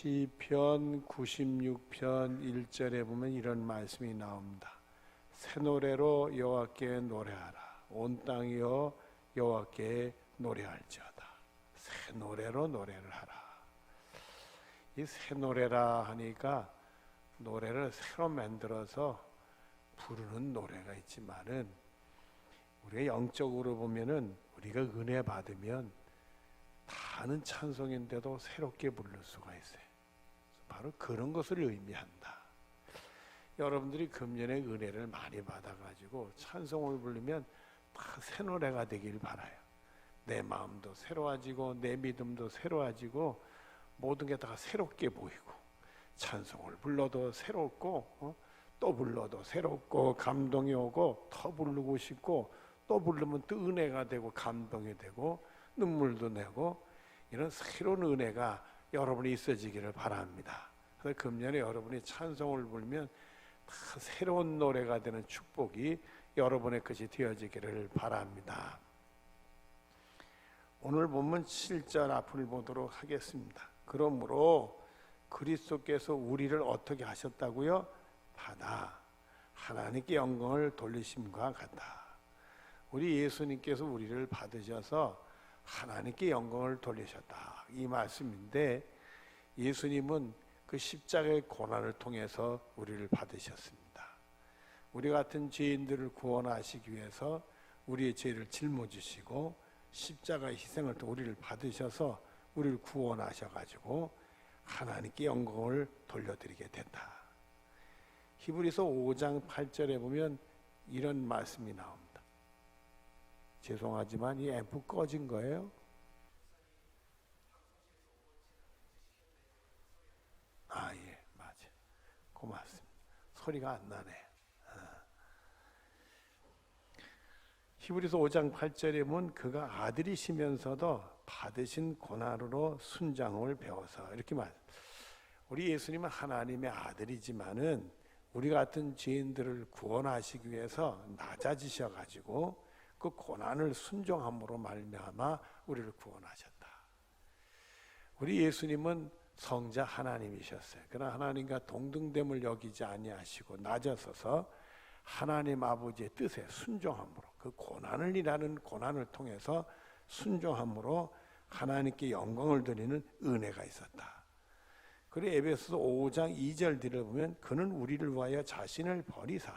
시편 96편 1절에 보면 이런 말씀이 나옵니다. 새 노래로 여호와께 노래하라. 온 땅이여 여호와께 노래할지어다. 새 노래로 노래를 하라. 이 새 노래라 하니까 노래를 새로 만들어서 부르는 노래가 있지만은 우리가 영적으로 보면은 우리가 은혜 받으면 다는 찬송인데도 새롭게 부를 수가 있어요. 바로 그런 것을 의미한다. 여러분들이 금년에 은혜를 많이 받아가지고 찬송을 부르면 다 새 노래가 되길 바라요. 내 마음도 새로워지고 내 믿음도 새로워지고 모든 게 다 새롭게 보이고 찬송을 불러도 새롭고 또 불러도 새롭고 감동이 오고 더 부르고 싶고 또 부르면 또 은혜가 되고 감동이 되고 눈물도 내고 이런 새로운 은혜가 여러분이 있어지기를 바랍니다. 그래서 금년에 여러분이 찬송을 부르면 다 새로운 노래가 되는 축복이 여러분의 것이 되어지기를 바랍니다. 오늘 본문 7절 앞을 보도록 하겠습니다. 그러므로 그리스도께서 우리를 어떻게 하셨다고요? 받아 하나님께 영광을 돌리심과 같다. 우리 예수님께서 우리를 받으셔서 하나님께 영광을 돌리셨다. 이 말씀인데 예수님은 그 십자가의 고난을 통해서 우리를 받으셨습니다. 우리 같은 죄인들을 구원하시기 위해서 우리의 죄를 짊어지시고 십자가의 희생을 통해 우리를 받으셔서 우리를 구원하셔가지고 하나님께 영광을 돌려드리게 된다. 히브리서 5장 8절에 보면 이런 말씀이 나옵니다. 죄송하지만 이 앰프 꺼진 거예요? 아, 예, 맞아. 고맙습니다. 소리가 안 나네. 히브리서 5장 8절에 보면 그가 아들이시면서도 받으신 고난으로 순장을 배워서 이렇게 말. 우리 예수님은 하나님의 아들이지만은 우리 같은 죄인들을 구원하시기 위해서 낮아지셔가지고 그 고난을 순종함으로 말미암아 우리를 구원하셨다. 우리 예수님은 성자 하나님이셨어요. 그러나 하나님과 동등됨을 여기지 아니하시고 낮아서서 하나님 아버지의 뜻에 순종함으로 그 고난을 일하는 고난을 통해서 순종함으로 하나님께 영광을 드리는 은혜가 있었다. 그리고 에베소서 5장 2절 뒤를 보면 그는 우리를 위하여 자신을 버리사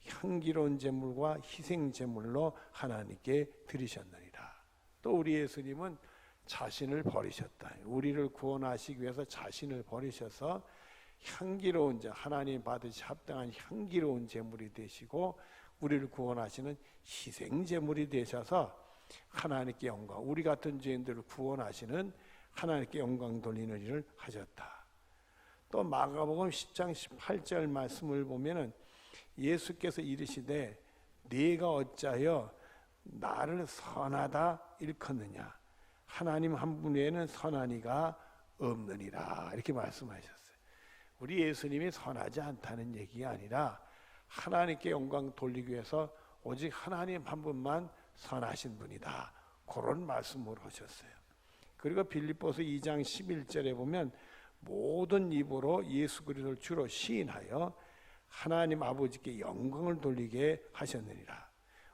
향기로운 제물과 희생 제물로 하나님께 드리셨느니라. 또 우리 예수님은 자신을 버리셨다. 우리를 구원하시기 위해서 자신을 버리셔서 향기로운 하나님 받으시 합당한 향기로운 제물이 되시고 우리를 구원하시는 희생 제물이 되셔서 하나님께 영광, 우리 같은 죄인들을 구원하시는 하나님께 영광 돌리는 일을 하셨다. 또 마가복음 10장 18절 말씀을 보면은 예수께서 이르시되 네가 어찌하여 나를 선하다 일컫느냐 하나님 한 분 외에는 선한 이가 없느니라 이렇게 말씀하셨어요. 우리 예수님이 선하지 않다는 얘기가 아니라 하나님께 영광 돌리기 위해서 오직 하나님 한 분만 선하신 분이다. 그런 말씀을 하셨어요. 그리고 빌립보서 2장 11절에 보면 모든 입으로 예수 그리스도를 주로 시인하여 하나님 아버지께 영광을 돌리게 하셨느니라.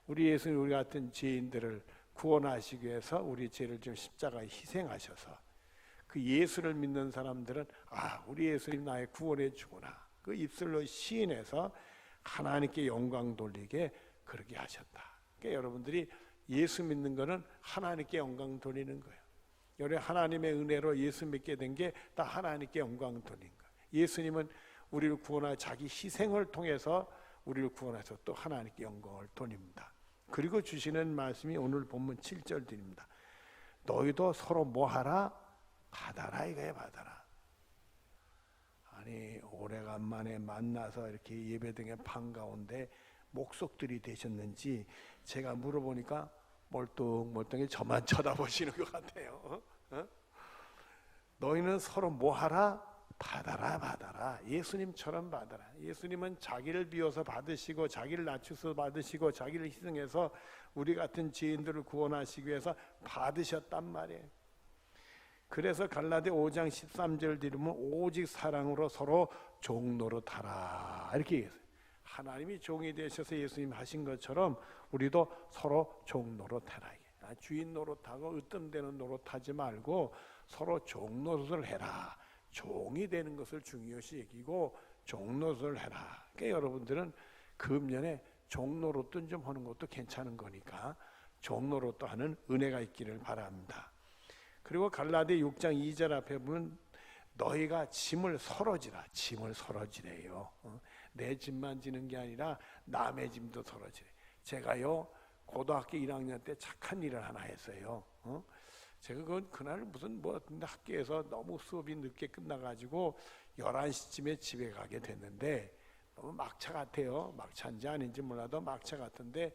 우리 예수님 우리 같은 죄인들을 구원하시기 위해서 우리 죄를 지금 십자가에 희생하셔서 그 예수를 믿는 사람들은 아 우리 예수님 나의 구원해 주구나 그 입술로 시인해서 하나님께 영광 돌리게 그렇게 하셨다. 그러니까 여러분들이 예수 믿는 거는 하나님께 영광 돌리는 거예요. 여러분 하나님의 은혜로 예수 믿게 된 게 다 하나님께 영광 돌린 거예요. 예수님은 우리를 구원할 자기 희생을 통해서 우리를 구원해서 또 하나님께 영광을 돌립니다. 그리고 주시는 말씀이 오늘 본문 7절 드립니다. 너희도 서로 뭐하라? 받아라 이거야. 받아라. 아니 오래간만에 만나서 이렇게 예배등에 반가운데 목속들이 되셨는지 제가 물어보니까 멀뚱멀뚱히 저만 쳐다보시는 것 같아요. 너희는 서로 뭐하라? 받아라 받아라. 예수님처럼 받아라. 예수님은 자기를 비워서 받으시고 자기를 낮추서 받으시고 자기를 희생해서 우리 같은 죄인들을 구원하시기 위해서 받으셨단 말이에요. 그래서 갈라디 5장 13절 들으면 오직 사랑으로 서로 종노릇하라 이렇게 얘기했어요. 하나님이 종이 되셔서 예수님 하신 것처럼 우리도 서로 종노릇하라. 주인 노릇하고 으뜸되는 노릇하지 말고 서로 종노릇을 해라. 종이 되는 것을 중요시 여기고 종노릇을 해라. 그러니까 여러분들은 금년에 종노릇도 좀 하는 것도 괜찮은 거니까 종노릇도 하는 은혜가 있기를 바랍니다. 그리고 갈라디 6장 2절 앞에 보면 너희가 짐을 서로 지라. 짐을 서로 지래요. 내 짐만 지는 게 아니라 남의 짐도 서로 지래. 제가요 고등학교 1학년 때 착한 일을 하나 했어요. 제가 그날 무슨 학교에서 너무 수업이 늦게 끝나가지고 11시쯤에 집에 가게 됐는데 너무 막차 같아요. 막차인지 아닌지 몰라도 막차 같은데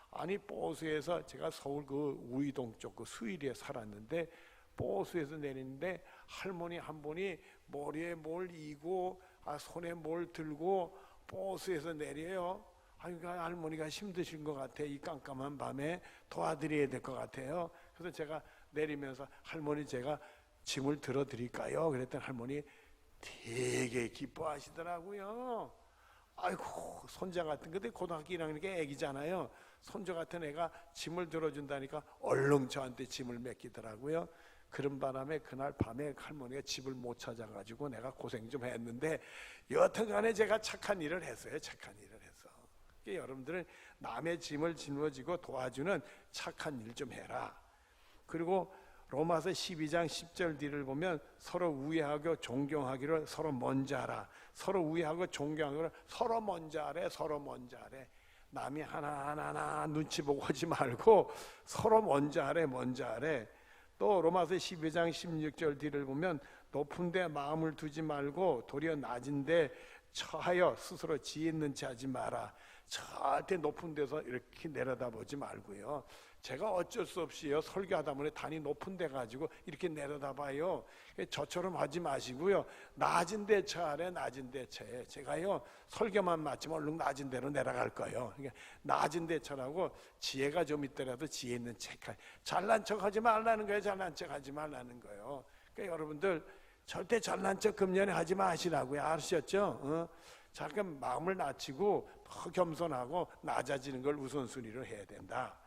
아니 보수에서 제가 서울 그 우이동 쪽 그 수일리에 살았는데 보수에서 내리는데 할머니 한 분이 머리에 뭘 이고 손에 뭘 들고 보수에서 내려요. 그러니까 할머니가 힘드신 것 같아. 이 깜깜한 밤에 도와드려야 될 것 같아요. 그래서 제가 내리면서 할머니 제가 짐을 들어드릴까요? 그랬더니 할머니 되게 기뻐하시더라고요. 아이고 손자 같은 근데 고등학교 1학년이니까 애기잖아요. 손자 같은 애가 짐을 들어준다니까 얼른 저한테 짐을 맡기더라고요. 그런 바람에 그날 밤에 할머니가 집을 못 찾아가지고 내가 고생 좀 했는데 여튼간에 제가 착한 일을 했어요. 착한 일을 해서. 그러니까 여러분들은 남의 짐을 짊어지고 도와주는 착한 일 좀 해라. 그리고 로마서 12장 10절 뒤를 보면 서로 우애하고 존경하기를 서로 먼저 하라. 서로 우애하고 존경하기를 서로 먼저 하래. 서로 먼저 하래. 남이 하나하나 눈치 보고 하지 말고 서로 먼저 하래. 먼저 하래. 또 로마서 12장 16절 뒤를 보면 높은 데 마음을 두지 말고 도리어 낮은 데 처하여 스스로 지혜 있는 체 하지 마라. 절대 높은 데서 이렇게 내려다보지 말고요. 제가 어쩔 수 없이요 설교하다 보니 단이 높은 데 가지고 이렇게 내려다봐요. 저처럼 하지 마시고요. 낮은 데 처하래. 낮은 데 처해. 제가요 설교만 맞지만 얼른 낮은 데로 내려갈 거예요. 그러니까 낮은 데 처라고 지혜가 좀 있더라도 지혜 있는 척. 잘난 척 하지 말라는 거예요. 잘난 척 하지 말라는 거예요. 그러니까 여러분들 절대 잘난 척 금년에 하지 마시라고요. 아시겠죠? 잠깐 마음을 낮추고 더 겸손하고 낮아지는 걸 우선순위로 해야 된다.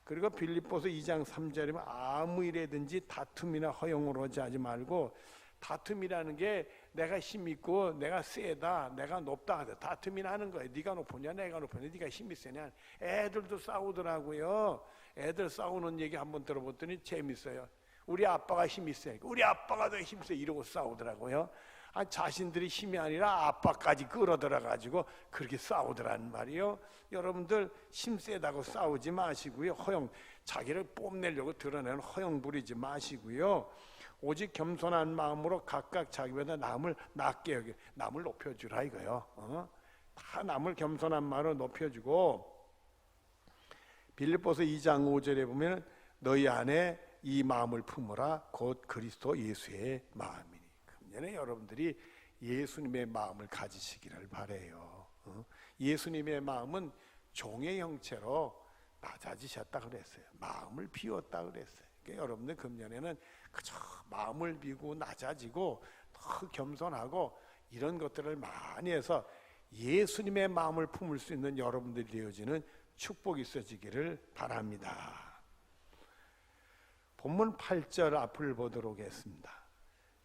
그리고 빌립보서 2장 3절이면 아무 일에든지 다툼이나 허용으로 하지 말고 다툼이라는 게 내가 힘 있고 내가 세다 내가 높다 다툼이나 하는 거예요. 네가 높으냐 내가 높으냐 네가 힘이 세냐. 애들도 싸우더라고요. 애들 싸우는 얘기 한번 들어봤더니 재밌어요. 우리 아빠가 힘이 세니까 우리 아빠가 더 힘세 이러고 싸우더라고요. 자신들이 힘이 아니라 아빠까지 끌어들어가지고 그렇게 싸우더라는 말이요. 여러분들 힘 세다고 싸우지 마시고요. 자기를 뽐내려고 드러내는 허영 부리지 마시고요. 오직 겸손한 마음으로 각각 자기보다 남을 낮게 여기 남을 높여주라 이거요. 다 남을 겸손한 마음으로 높여주고 빌립보서 2장 5절에 보면 너희 안에 이 마음을 품으라 곧 그리스도 예수의 마음이니. 금년에 여러분들이 예수님의 마음을 가지시기를 바라요. 예수님의 마음은 종의 형체로 낮아지셨다 그랬어요. 마음을 비웠다 그랬어요. 그러니까 여러분들 금년에는 그저 마음을 비우고 낮아지고 더 겸손하고 이런 것들을 많이 해서 예수님의 마음을 품을 수 있는 여러분들이 되어지는 축복이 있어지기를 바랍니다. 본문 8절 앞을 보도록 하겠습니다.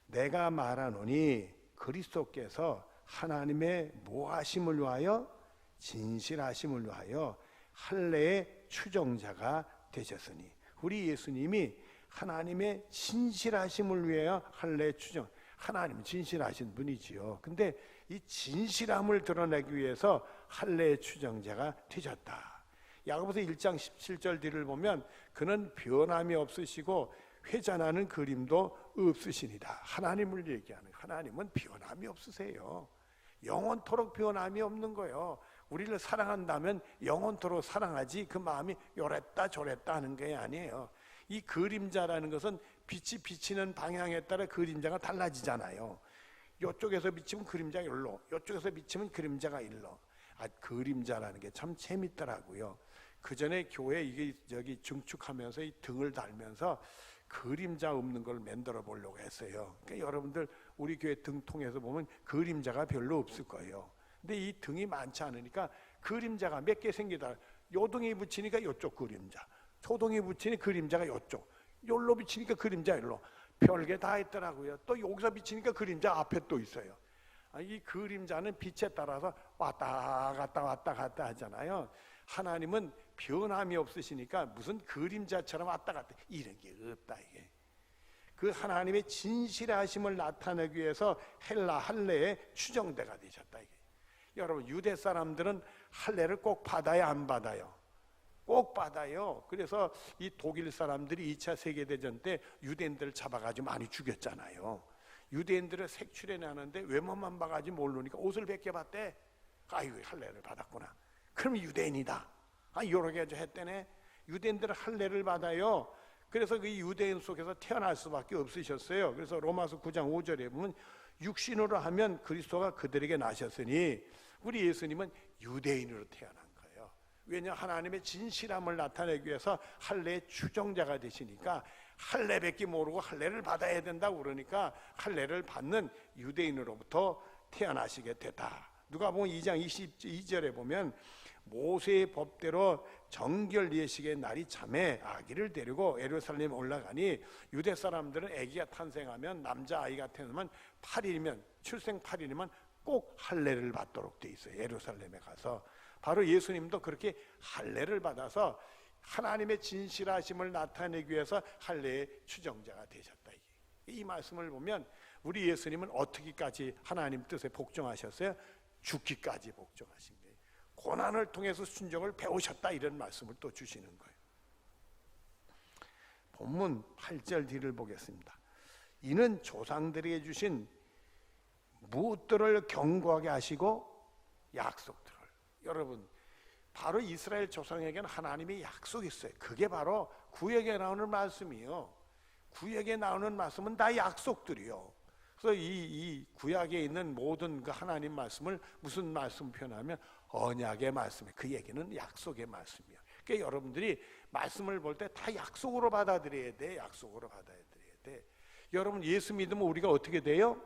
내가 말하노니 그리스도께서 하나님의 모하심을 위하여 진실하심을 위하여 할례의 추종자가 되셨으니 우리 예수님이 하나님의 진실하심을 위하여 할례의 추종 하나님 진실하신 분이지요. 근데 이 진실함을 드러내기 위해서 할례의 추종자가 되셨다. 야고보서 1장 17절 뒤를 보면 그는 변함이 없으시고 회전하는 그림도 없으시니다. 하나님을 얘기하는 하나님은 변함이 없으세요. 영원토록 변함이 없는 거예요. 우리를 사랑한다면 영원토록 사랑하지 그 마음이 요랬다 저랬다 하는 게 아니에요. 이 그림자라는 것은 빛이 비치는 방향에 따라 그림자가 달라지잖아요. 이쪽에서 비치면 그림자가 일로, 이쪽에서 비치면 그림자가 일로. 그림자라는 게 참 재밌더라고요. 그 전에 교회 이게 저기 증축하면서 이 등을 달면서 그림자 없는 걸 만들어 보려고 했어요. 그러니까 여러분들 우리 교회 등 통해서 보면 그림자가 별로 없을 거예요. 근데 이 등이 많지 않으니까 그림자가 몇 개 생기다. 요등이 붙이니까 요쪽 그림자, 조등이 붙이니 그림자가 요쪽, 요로 비치니까 그림자 일로, 별게 다 있더라고요. 또 여기서 비치니까 그림자 앞에 또 있어요. 이 그림자는 빛에 따라서 왔다 갔다 하잖아요. 하나님은 변함이 없으시니까 무슨 그림자처럼 왔다 갔다 이런 게 없다. 이게 그 하나님의 진실하심을 나타내기 위해서 헬라 할례의 추정대가 되셨다. 이게 여러분, 유대 사람들은 할례를 꼭 받아야 안 받아요? 꼭 받아요. 그래서 이 독일 사람들이 2차 세계대전 때 유대인들을 잡아가지고 많이 죽였잖아요. 유대인들을 색출해내는데 외모만 봐가지고 모르니까 옷을 벗겨봤대. 아이고, 할례를 받았구나. 그럼 유대인이다. 요렇게 했대네. 유대인들은 할례를 받아요. 그래서 그 유대인 속에서 태어날 수밖에 없으셨어요. 그래서 로마서 9장 5절에 보면 육신으로 하면 그리스도가 그들에게 나셨으니, 우리 예수님은 유대인으로 태어난 거예요. 왜냐, 하나님의 진실함을 나타내기 위해서 할례의 추종자가 되시니까 할례밖에 모르고 할례를 받아야 된다고 그러니까 할례를 받는 유대인으로부터 태어나시게 됐다. 누가복음 2장 22절에 보면 모세의 법대로 정결 예식의 날이 참에 아기를 데리고 예루살렘에 올라가니, 유대 사람들은 아기가 탄생하면, 남자아이가 태어나면 8일이면, 출생 8일이면 꼭 할례를 받도록 돼 있어요. 예루살렘에 가서. 바로 예수님도 그렇게 할례를 받아서 하나님의 진실하심을 나타내기 위해서 할례의 추정자가 되셨다. 이 말씀을 보면 우리 예수님은 어떻게까지 하나님 뜻에 복종하셨어요? 죽기까지 복종하신 거예요. 고난을 통해서 순종을 배우셨다, 이런 말씀을 또 주시는 거예요. 본문 8절 뒤를 보겠습니다. 이는 조상들에게 주신 무엇들을 견고하게 하시고 약속들을. 여러분, 바로 이스라엘 조상에게는 하나님의 약속이 있어요. 그게 바로 구약에 나오는 말씀이요. 구약에 나오는 말씀은 다 약속들이요. 그래서 이 구약에 있는 모든 그 하나님 말씀을 무슨 말씀 표현하면 언약의 말씀이에요. 그 얘기는 약속의 말씀이에요. 그러니까 여러분들이 말씀을 볼 때 다 약속으로 받아들여야 돼. 약속으로 받아들여야 돼. 여러분, 예수 믿으면 우리가 어떻게 돼요?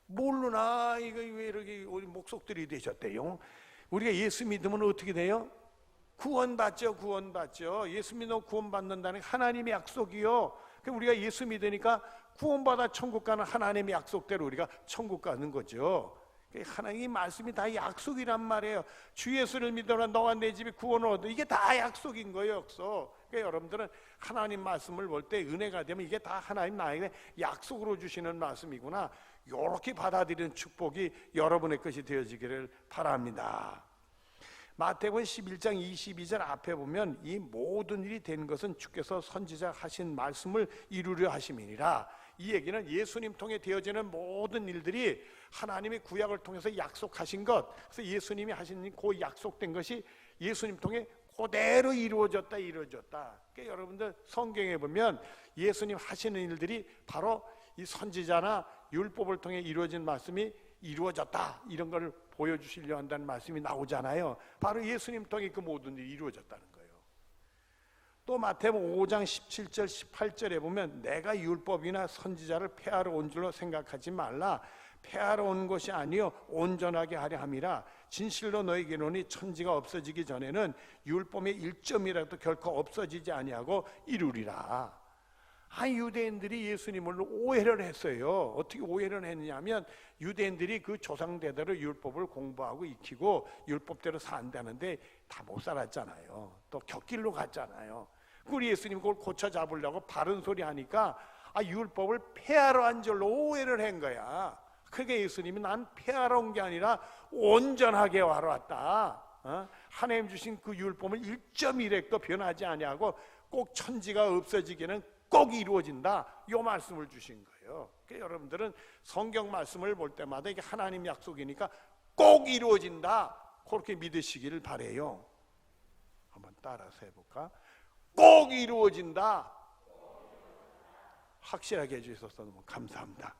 모르나? 이거 왜 이렇게 우리 목속들이 되셨대요? 우리가 예수 믿으면 어떻게 돼요? 구원받죠. 구원받죠. 예수 믿으면 구원받는다는 하나님의 약속이요. 우리가 예수 믿으니까 구원받아 천국 가는 하나님의 약속대로 우리가 천국 가는 거죠. 하나님의 말씀이 다 약속이란 말이에요. 주 예수를 믿어라 너와 내 집이 구원을 얻어. 이게 다 약속인 거예요. 약속. 그러니까 여러분들은 하나님 말씀을 볼 때 은혜가 되면 이게 다 하나님 나에게 약속으로 주시는 말씀이구나, 이렇게 받아들이는 축복이 여러분의 것이 되어지기를 바랍니다. 마태복음 11장 22절 앞에 보면 이 모든 일이 된 것은 주께서 선지자 하신 말씀을 이루려 하심이니라. 이 얘기는 예수님 통해 되어지는 모든 일들이 하나님의 구약을 통해서 약속하신 것, 그래서 예수님이 하신 그 약속된 것이 예수님 통해 그대로 이루어졌다. 그러니까 여러분들 성경에 보면 예수님 하시는 일들이 바로 이 선지자나 율법을 통해 이루어진 말씀이 이루어졌다, 이런 걸 보여주시려 한다는 말씀이 나오잖아요. 바로 예수님 통해 그 모든 일이 이루어졌다는 거예요. 또 마태복음 5장 17절 18절에 보면 내가 율법이나 선지자를 폐하러 온 줄로 생각하지 말라. 폐하러 온 것이 아니요 온전하게 하려 함이라. 진실로 너에게 이르노니 천지가 없어지기 전에는 율법의 1점이라도 결코 없어지지 아니하고 이루리라. 유대인들이 예수님을 오해를 했어요. 어떻게 오해를 했냐면 유대인들이 그 조상대대로 율법을 공부하고 익히고 율법대로 산다는데 다 못 살았잖아요. 또 곁길로 갔잖아요. 우리 예수님 그걸 고쳐 잡으려고 바른 소리 하니까 율법을 폐하러 한 줄로 오해를 한 거야. 그러니까 예수님이 난 폐하러 온 게 아니라 온전하게 와러 왔다. 하나님 주신 그 율법은 1.1획도 변하지 아니하고 꼭 천지가 없어지기는 꼭 이루어진다, 이 말씀을 주신 거예요. 그러니까 여러분들은 성경 말씀을 볼 때마다 이게 하나님 약속이니까 꼭 이루어진다, 그렇게 믿으시기를 바래요. 한번 따라서 해볼까? 꼭 이루어진다. 확실하게 해주셔서 너무 감사합니다.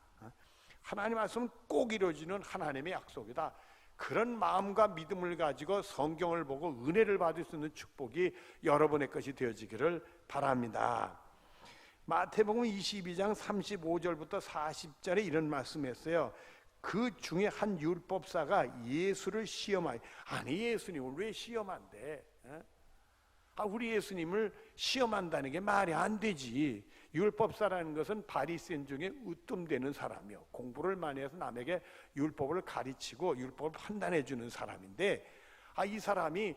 하나님 말씀은 꼭 이루어지는 하나님의 약속이다. 그런 마음과 믿음을 가지고 성경을 보고 은혜를 받을 수 있는 축복이 여러분의 것이 되어지기를 바랍니다. 마태복음 22장 35절부터 40절에 이런 말씀했어요. 그 중에 한 율법사가 예수를 시험하여, 아니 예수님을 왜 시험한대? 우리 예수님을 시험한다는 게 말이 안 되지. 율법사라는 것은 바리새인 중에 으뜸되는 사람이요, 공부를 많이 해서 남에게 율법을 가르치고 율법을 판단해 주는 사람인데, 이 사람이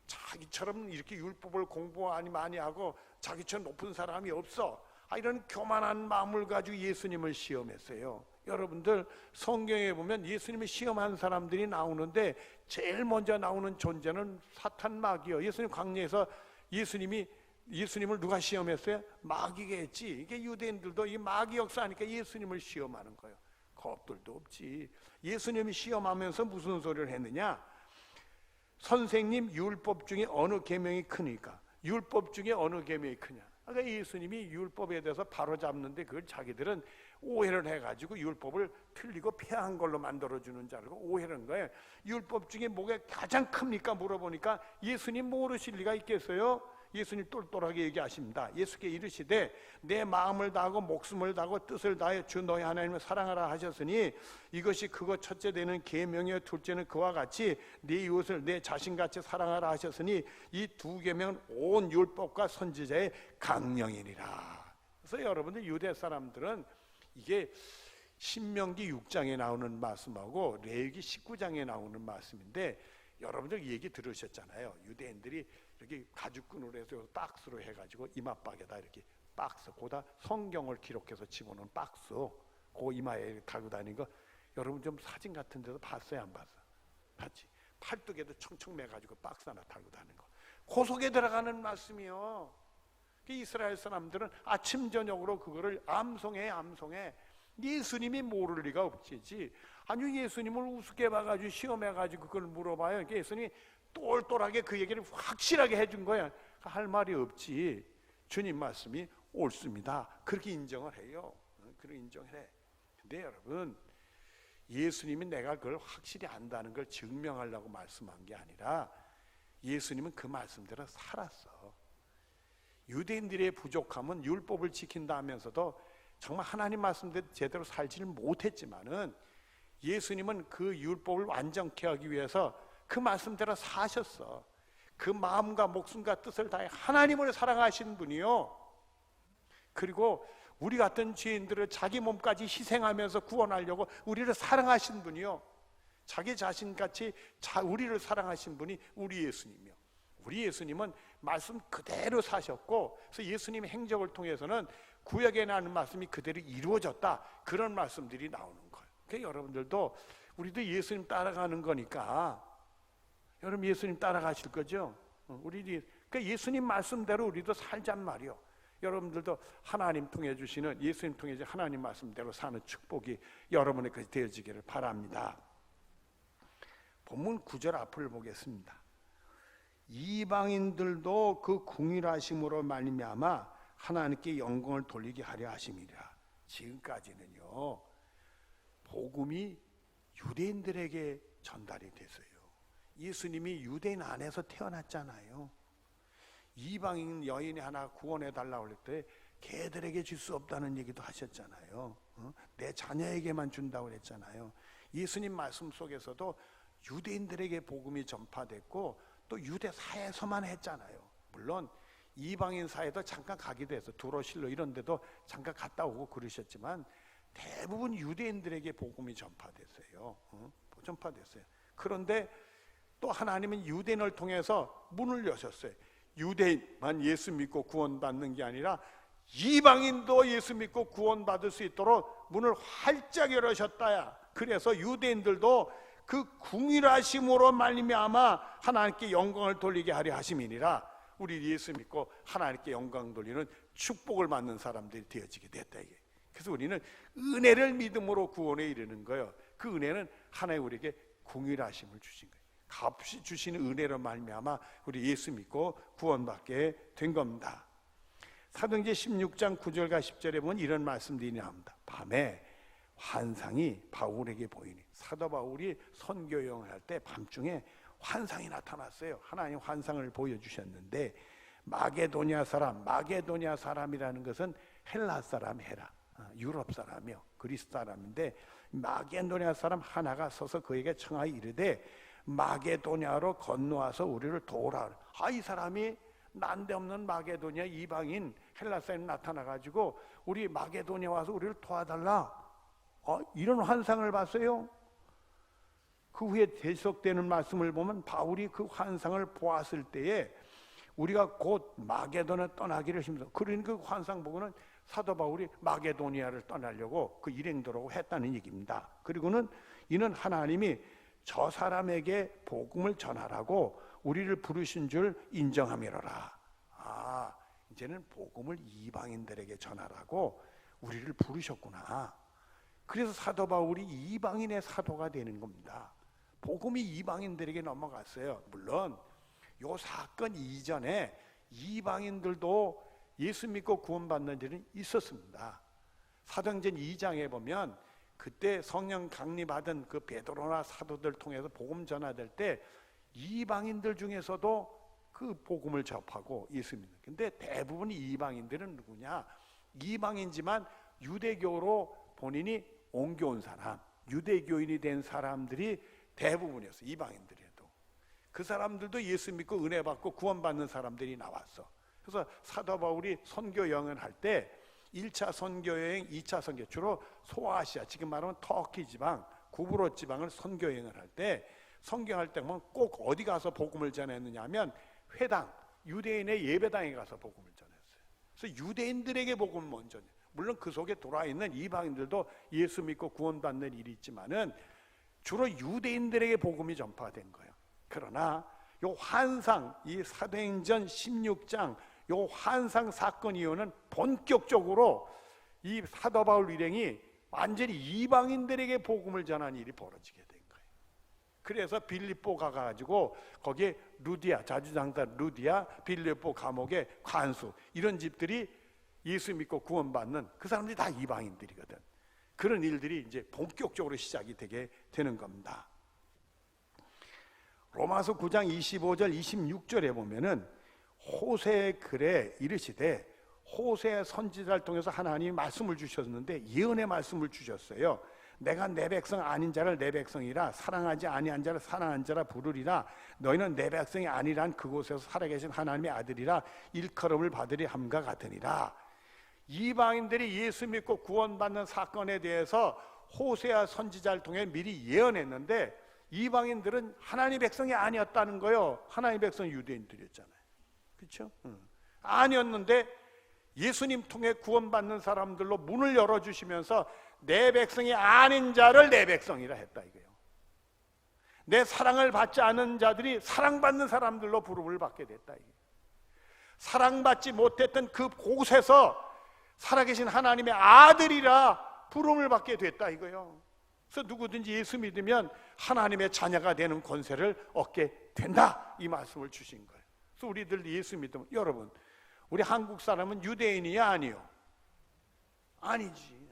자기처럼 이렇게 율법을 공부 많이 하고 자기처럼 높은 사람이 없어. 이런 교만한 마음을 가지고 예수님을 시험했어요. 여러분들 성경에 보면 예수님을 시험한 사람들이 나오는데 제일 먼저 나오는 존재는 사탄 마귀요. 예수님 광야에서 예수님을 누가 시험했어요? 마귀가 했지. 이게 유대인들도 이 마귀 역사하니까 예수님을 시험하는 거예요. 겁들도 없지. 예수님이 시험하면서 무슨 소리를 했느냐? 선생님, 율법 중에 어느 계명이 크니까? 율법 중에 어느 계명이 크냐? 그러니까 예수님이 율법에 대해서 바로잡는데 그걸 자기들은 오해를 해가지고 율법을 틀리고 폐한 걸로 만들어주는 줄 알고 오해를 한 거예요. 율법 중에 뭐가 가장 큽니까? 물어보니까 예수님 모르실 리가 있겠어요? 예수님 똘똘하게 얘기하십니다. 예수께 이르시되 내 마음을 다하고 목숨을 다하고 뜻을 다해 주 너희 하나님을 사랑하라 하셨으니 이것이 그거 첫째 되는 계명이요 둘째는 그와 같이 네 이웃을 내 자신같이 사랑하라 하셨으니 이 두 계명은 온 율법과 선지자의 강령이니라. 그래서 여러분들 유대 사람들은 이게 신명기 6장에 나오는 말씀하고 레위기 19장에 나오는 말씀인데, 여러분들 얘기 들으셨잖아요. 유대인들이 이렇게 가죽끈으로 해서 박스로 해가지고 이마박에다 이렇게 박스, 거기다 성경을 기록해서 집어넣은 박스, 그 이마에 달고 다니는 거 여러분 좀 사진 같은 데서 봤어요, 안 봤어? 봤지? 팔뚝에도 청청 매가지고 박스 하나 달고 다니는 거, 그 속에 들어가는 말씀이요. 이스라엘 사람들은 아침 저녁으로 그거를 암송해. 예수님이 모를 리가 없지. 아니 예수님을 우습게 봐가지고 시험해가지고 그걸 물어봐요. 예수님이 똘똘하게 그 얘기를 확실하게 해준 거야. 할 말이 없지. 주님 말씀이 옳습니다. 그렇게 인정을 해요. 그렇게 인정을 해. 근데 여러분, 예수님이 내가 그걸 확실히 안다는 걸 증명하려고 말씀한 게 아니라 예수님은 그 말씀대로 살았어. 유대인들의 부족함은 율법을 지킨다 하면서도 정말 하나님 말씀대로 제대로 살지를 못했지만은 예수님은 그 율법을 완전케 하기 위해서 그 말씀대로 사셨어. 그 마음과 목숨과 뜻을 다해 하나님을 사랑하신 분이요, 그리고 우리 같은 죄인들을 자기 몸까지 희생하면서 구원하려고 우리를 사랑하신 분이요, 자기 자신같이 우리를 사랑하신 분이 우리 예수님이요. 우리 예수님은 말씀 그대로 사셨고, 그래서 예수님의 행적을 통해서는 구약에 나오는 말씀이 그대로 이루어졌다, 그런 말씀들이 나오는 거예요. 그러니까 여러분들도 우리도 예수님 따라가는 거니까, 여러분 예수님 따라가실 거죠? 그러니까 예수님 말씀대로 우리도 살잔 말이요. 여러분들도 하나님 통해 주시는, 예수님 통해 주신 하나님 말씀대로 사는 축복이 여러분에게 되어지기를 바랍니다. 본문 9절 앞을 보겠습니다. 이방인들도 그 궁일하심으로 말미암아 하나님께 영광을 돌리게 하려 하심이라. 지금까지는요, 복음이 유대인들에게 전달이 됐어요. 예수님이 유대인 안에서 태어났잖아요. 이방인 여인이 하나 구원해 달라고 할 때 걔들에게 줄 수 없다는 얘기도 하셨잖아요. 내 자녀에게만 준다고 했잖아요. 예수님 말씀 속에서도 유대인들에게 복음이 전파됐고 또 유대 사회에서만 했잖아요. 물론 이방인 사회도 잠깐 가기도 해서 두로실로 이런 데도 잠깐 갔다 오고 그러셨지만 대부분 유대인들에게 복음이 전파됐어요. 전파됐어요. 그런데 또 하나님은 유대인을 통해서 문을 여셨어요. 유대인만 예수 믿고 구원받는 게 아니라 이방인도 예수 믿고 구원받을 수 있도록 문을 활짝 열으셨다야. 그래서 유대인들도 그 궁일하심으로 말미암아 하나님께 영광을 돌리게 하려 하심이니라. 우리 예수 믿고 하나님께 영광 돌리는 축복을 받는 사람들이 되어지게 됐다 이게. 그래서 우리는 은혜를 믿음으로 구원에 이르는 거예요. 그 은혜는 하나님 우리에게 궁일하심을 주신 거예요. 값이 주시는 은혜로 말미암아 우리 예수 믿고 구원받게 된 겁니다. 사도행전 16장 9절과 10절에 보면 이런 말씀들이 나옵니다. 밤에 환상이 바울에게 보이니, 사도 바울이 선교 여행을 할 때 밤중에 환상이 나타났어요. 하나님 환상을 보여주셨는데 마게도니아 사람이라는 것은 헬라 사람, 유럽 사람이요, 그리스 사람인데 마게도니아 사람 하나가 서서 그에게 청하여 이르되 마게도니아로 건너와서 우리를 도우라. 이 사람이 난데없는 마게도니아 이방인 헬라 사람이 나타나가지고 우리 마게도니아 와서 우리를 도와달라. 이런 환상을 봤어요. 그 후에 계속되는 말씀을 보면 바울이 그 환상을 보았을 때에 우리가 곧 마게도니아 떠나기를 힘써. 그런 그 환상 보고는 사도 바울이 마게도니아를 떠나려고 그 일행들하고 했다는 얘기입니다. 그리고는 이는 하나님이 저 사람에게 복음을 전하라고 우리를 부르신 줄 인정함이로라. 이제는 복음을 이방인들에게 전하라고 우리를 부르셨구나. 그래서 사도 바울이 이방인의 사도가 되는 겁니다. 복음이 이방인들에게 넘어갔어요. 물론 요 사건 이전에 이방인들도 예수 믿고 구원받는 일은 있었습니다. 사도행전 2장에 보면 그때 성령 강림받은 그 베드로나 사도들 통해서 복음 전하될 때 이방인들 중에서도 그 복음을 접하고 예수 믿는. 근데 대부분 이방인들은 누구냐? 이방인지만 유대교로 본인이 옮겨온 사람, 유대교인이 된 사람들이 대부분이었어요. 이방인들에도. 그 사람들도 예수 믿고 은혜 받고 구원받는 사람들이 나왔어. 그래서 사도 바울이 선교 여행을 할 때 1차 선교 여행, 2차 선교, 주로 소아시아, 지금 말하면 터키 지방, 구브로 지방을 선교 여행을 할 때 성경할 때 보면 꼭 어디 가서 복음을 전했느냐 하면 회당, 유대인의 예배당에 가서 복음을 전했어요. 그래서 유대인들에게 복음을 먼저, 물론 그 속에 들어와 있는 이방인들도 예수 믿고 구원받는 일이 있지만은 주로 유대인들에게 복음이 전파된 거예요. 그러나 요 환상, 이 사도행전 16장 요 환상 사건 이후는 본격적으로 이 사도 바울 일행이 완전히 이방인들에게 복음을 전하는 일이 벌어지게 된 거예요. 그래서 빌립보 가가지고 거기에 루디아, 자주장사 루디아, 빌립보 감옥의 관수, 이런 집들이 예수 믿고 구원받는 그 사람들이 다 이방인들이거든. 그런 일들이 이제 본격적으로 시작이 되게 되는 겁니다. 로마서 9장 25절 26절에 보면은 호세의 글에 이르시되, 호세 선지자를 통해서 하나님이 말씀을 주셨는데 예언의 말씀을 주셨어요. 내가 내 백성 아닌 자를 내 백성이라, 사랑하지 아니한 자를 사랑한 자라 부르리라. 너희는 내 백성이 아니란 그곳에서 살아계신 하나님의 아들이라 일컬음을 받으리 함과 같으니라. 이방인들이 예수 믿고 구원받는 사건에 대해서 호세아 선지자를 통해 미리 예언했는데 이방인들은 하나님의 백성이 아니었다는 거예요. 하나님의 백성은 유대인들이었잖아요. 그렇죠? 아니었는데 예수님 통해 구원받는 사람들로 문을 열어주시면서 내 백성이 아닌 자를 내 백성이라 했다 이거예요. 내 사랑을 받지 않은 자들이 사랑받는 사람들로 부름을 받게 됐다 이거예요. 사랑받지 못했던 그 곳에서 살아계신 하나님의 아들이라 부름을 받게 됐다 이거예요. 그래서 누구든지 예수 믿으면 하나님의 자녀가 되는 권세를 얻게 된다, 이 말씀을 주신 거예요. 그래서 우리들 예수 믿으면, 여러분 우리 한국 사람은 유대인이야 아니요? 아니지.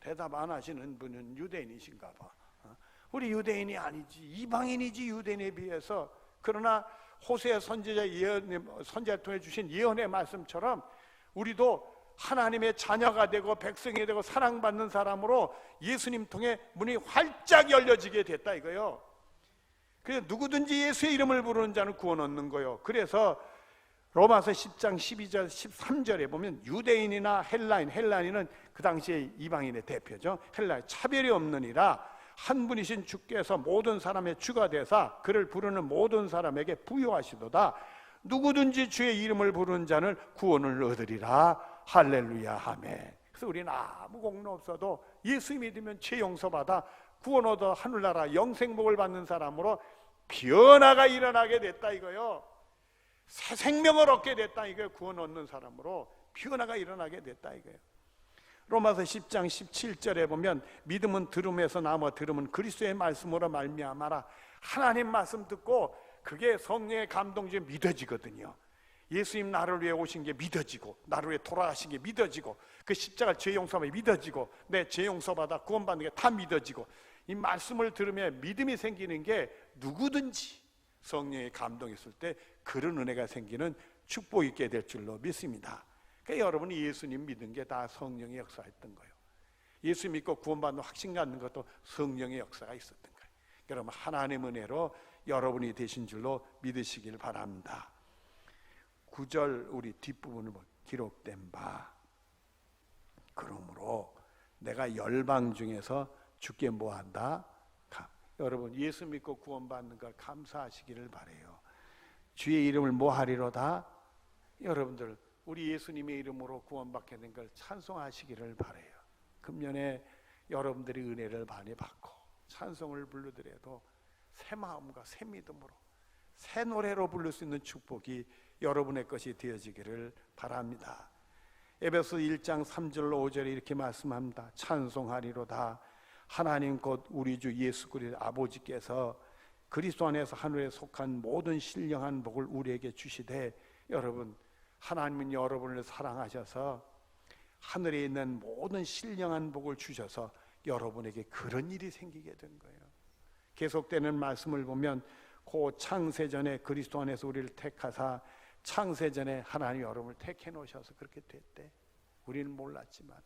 대답 안 하시는 분은 유대인이신가 봐. 우리 유대인이 아니지, 이방인이지 유대인에 비해서. 그러나 호세아 선지자를 통해 주신 예언의 말씀처럼 우리도 하나님의 자녀가 되고 백성이 되고 사랑받는 사람으로 예수님 통해 문이 활짝 열려지게 됐다 이거요. 그래서 누구든지 예수의 이름을 부르는 자는 구원 얻는 거요. 그래서 로마서 10장 12절 13절에 보면 유대인이나 헬라인은 그 당시에 이방인의 대표죠. 헬라인 차별이 없느니라 한 분이신 주께서 모든 사람의 주가 되사 그를 부르는 모든 사람에게 부여하시도다. 누구든지 주의 이름을 부르는 자는 구원을 얻으리라. 할렐루야 아멘. 그래서 우리는 아무 공로 없어도 예수 믿으면 죄 용서받아 구원 얻어 하늘나라 영생복을 받는 사람으로 변화가 일어나게 됐다 이거요. 새 생명을 얻게 됐다 이거예요. 구원 얻는 사람으로 변화가 일어나게 됐다 이거예요. 로마서 10장 17절에 보면 믿음은 들음에서 나며 들음은 그리스도의 말씀으로 말미암아라. 하나님 말씀 듣고 그게 성령의 감동 중에 믿어지거든요. 예수님 나를 위해 오신 게 믿어지고, 나를 위해 돌아가신 게 믿어지고, 그 십자가 죄 용서가 믿어지고, 내 죄 용서받아 구원받는 게 다 믿어지고, 이 말씀을 들으면 믿음이 생기는 게 누구든지 성령의 감동이 있을 때 그런 은혜가 생기는 축복 있게 될 줄로 믿습니다. 그러니까 여러분이 예수님 믿은 게 다 성령의 역사였던 거예요. 예수 믿고 구원받는 확신 갖는 것도 성령의 역사가 있었던 거예요. 여러분 하나님 은혜로 여러분이 되신 줄로 믿으시길 바랍니다. 9절 우리 뒷부분을 기록된 바 그러므로 내가 열방 중에서 주께 뭐한다? 여러분 예수 믿고 구원받는 걸 감사하시기를 바라요. 주의 이름을 뭐하리로다? 여러분들 우리 예수님의 이름으로 구원받게 된 걸 찬송하시기를 바라요. 금년에 여러분들이 은혜를 많이 받고 찬송을 부르더라도 새 마음과 새 믿음으로 새 노래로 부를 수 있는 축복이 여러분의 것이 되어지기를 바랍니다. 에베소 1장 3절로 5절에 이렇게 말씀합니다. 찬송하리로다. 하나님 곧 우리 주 예수 그리스도 아버지께서 그리스도 안에서 하늘에 속한 모든 신령한 복을 우리에게 주시되, 여러분 하나님은 여러분을 사랑하셔서 하늘에 있는 모든 신령한 복을 주셔서 여러분에게 그런 일이 생기게 된 거예요. 계속되는 말씀을 보면 그 창세전에 그리스도 안에서 우리를 택하사 창세전에 하나님 여러분을 택해 놓으셔서 그렇게 됐대. 우리는 몰랐지만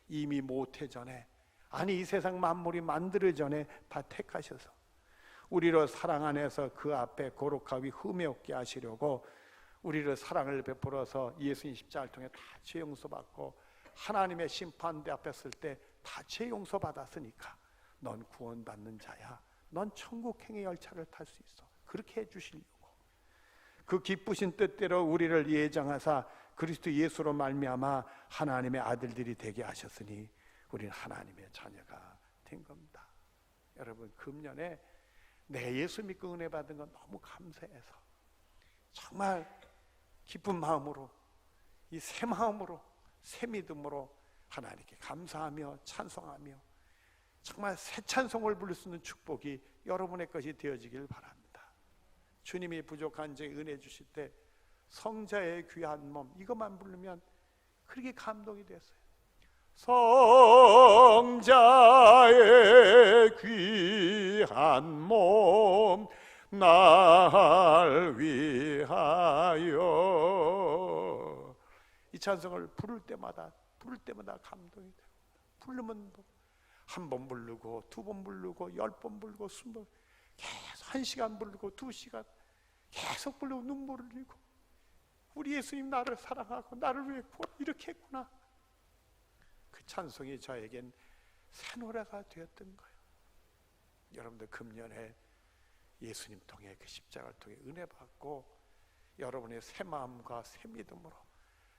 이미 모태전에, 아니 이 세상 만물이 만들어지기 전에 다 택하셔서 우리로 사랑 안에서 그 앞에 거룩하고 흠이 없게 하시려고 우리를 사랑을 베풀어서 예수님 십자가를 통해 다 죄 용서받고 하나님의 심판대 앞에 설 때 다 죄 용서받았으니까 넌 구원받는 자야. 넌 천국행의 열차를 탈 수 있어. 그렇게 해주시려고 그 기쁘신 뜻대로 우리를 예정하사 그리스도 예수로 말미암아 하나님의 아들들이 되게 하셨으니 우리는 하나님의 자녀가 된 겁니다. 여러분 금년에 내 예수 믿고 은혜 받은 건 너무 감사해서 정말 기쁜 마음으로 이 새 마음으로 새 믿음으로 하나님께 감사하며 찬송하며 정말 새 찬송을 부를 수 있는 축복이 여러분의 것이 되어지길 바랍니다. 주님이 부족한 제 은혜 주실 때 성자의 귀한 몸 이것만 부르면 그렇게 감동이 됐어요. 성자의 귀한 몸 날 위하여, 이 찬송을 부를 때마다 감동이 돼요. 부르면 한 번 부르고 두 번 부르고 10번 부르고 20번 계속 1시간 부르고 2시간 계속 부르고 눈물을 흘리고 우리 예수님 나를 사랑하고 나를 위해 이렇게 했구나. 그 찬송이 저에겐 새 노래가 되었던 거예요. 여러분들 금년에 예수님 통해 그 십자가를 통해 은혜 받고 여러분의 새 마음과 새 믿음으로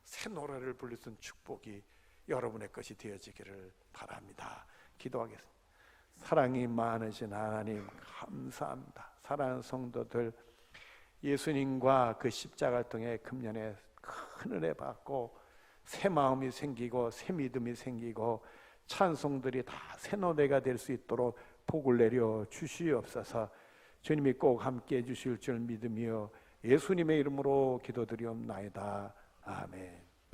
새 노래를 부를 수 있는 축복이 여러분의 것이 되어지기를 바랍니다. 기도하겠습니다. 사랑이 많으신 하나님 감사합니다. 사랑하는 성도들, 예수님과 그 십자가를 통해 금년에 큰 은혜 받고 새 마음이 생기고 새 믿음이 생기고 찬송들이 다 새 노래가 될 수 있도록 복을 내려 주시옵소서. 주님이 꼭 함께 해 주실 줄 믿으며 예수님의 이름으로 기도드리옵나이다. 아멘.